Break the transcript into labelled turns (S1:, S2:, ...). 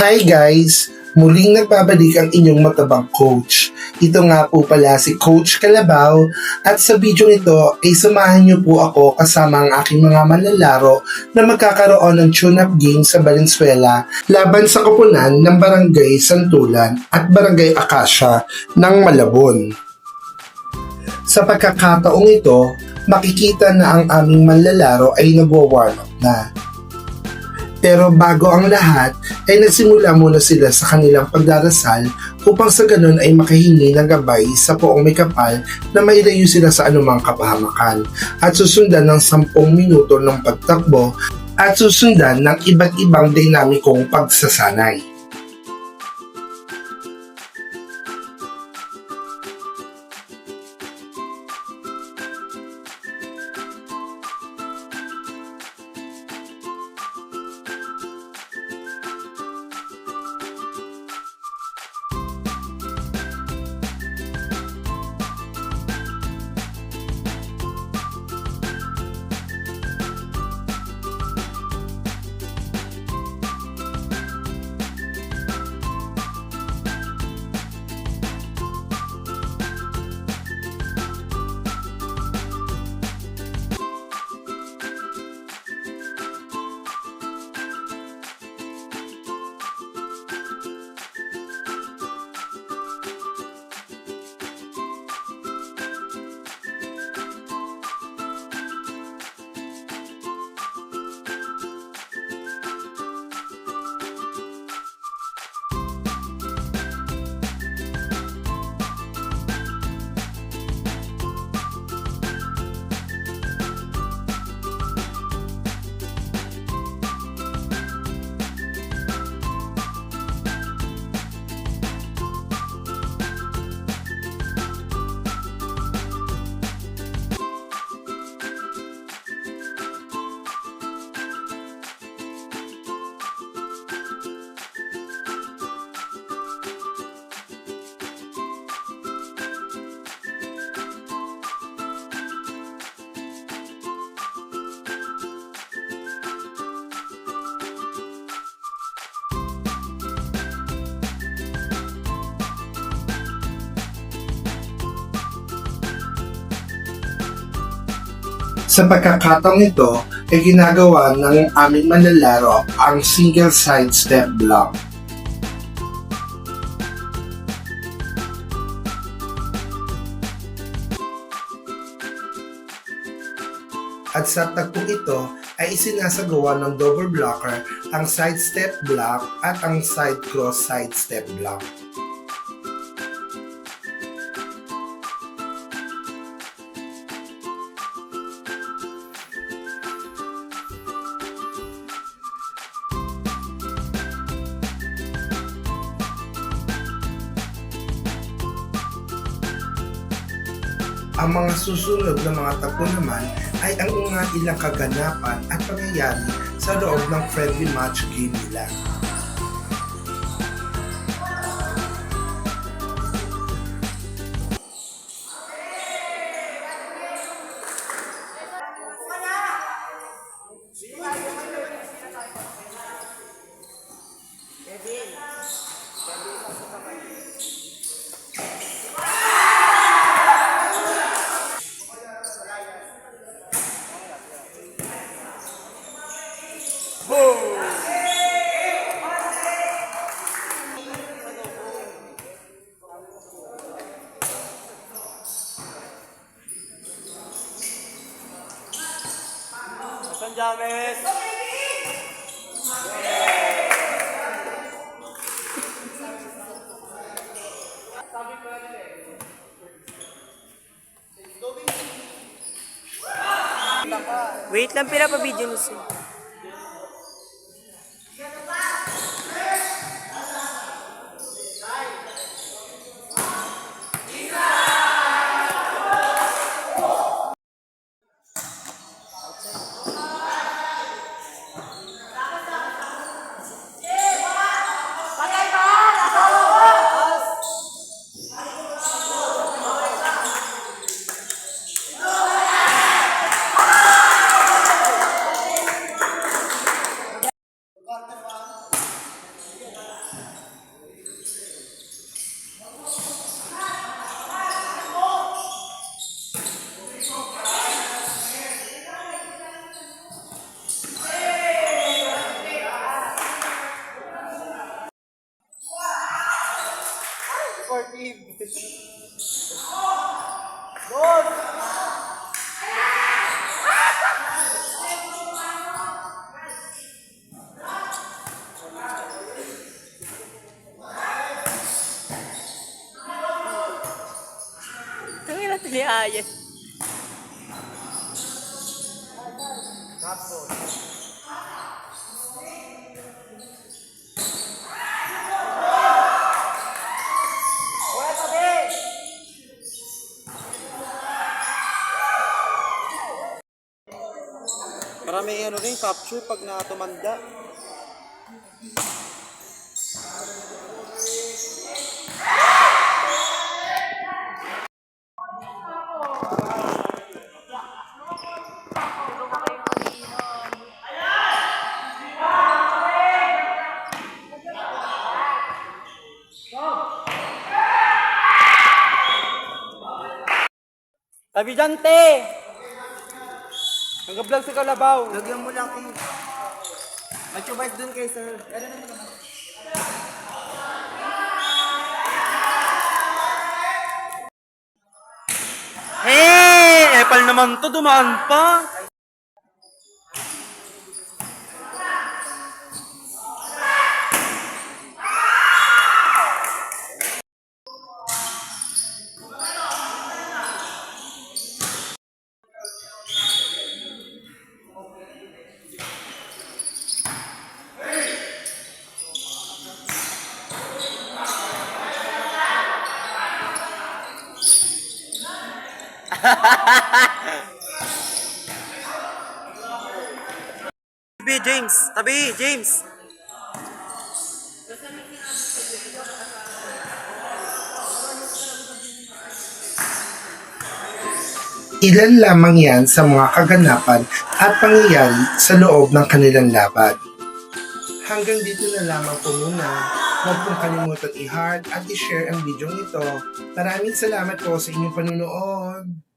S1: Hi guys! Muling nagbabalik ang inyong matabang coach. Ito nga po pala si Coach Kalabaw at sa video nito ay samahan niyo po ako kasama ang aking mga manlalaro na magkakaroon ng tune-up game sa Valenzuela laban sa koponan ng Barangay Santulan at Barangay Acacia ng Malabon. Sa pagkakataong ito, makikita na ang aming manlalaro ay nagwa-warm up na. Pero bago ang lahat, ay nagsimula muna sila sa kanilang pagdarasal upang sa ganun ay makahingi ng gabay sa poong may kapal na mailayo sila sa anumang kapahamakan at susundan ng 10 minuto ng pagtakbo at susundan ng iba't ibang dinamikong pagsasanay. Sa pagkakataong ito ay ginagawa ng aming manlalaro ang single side step block. At sa tagpong ito ay isinasagawa ng double blocker ang side step block at ang side cross side step block. Ang mga susunod na mga tagpo naman ay ang mga ilang kaganapan at pangyayari sa loob ng friendly match game nila.
S2: San James!
S3: Wait lang, pinapabidyo nyo siya.
S2: supportive. Good!
S3: Ang ina ni Ayan.
S2: Marami ano rin, capture pag natumanda. Tabi dyan, te! Nag-vlog si Kalabaw.
S4: Lagyan mo lang kayo. Mag-subite dun kay sir. Ano naman?
S2: Hey! Epal naman to, dumaan pa. Tabi, James. Tabi, James.
S1: Ilan lamang yan sa mga kaganapan at pangyayari sa loob ng kanilang laban. Hanggang dito na lamang po muna. Huwag pong kalimutan i-heart at i-share ang video nito. Maraming salamat po sa inyong panunood.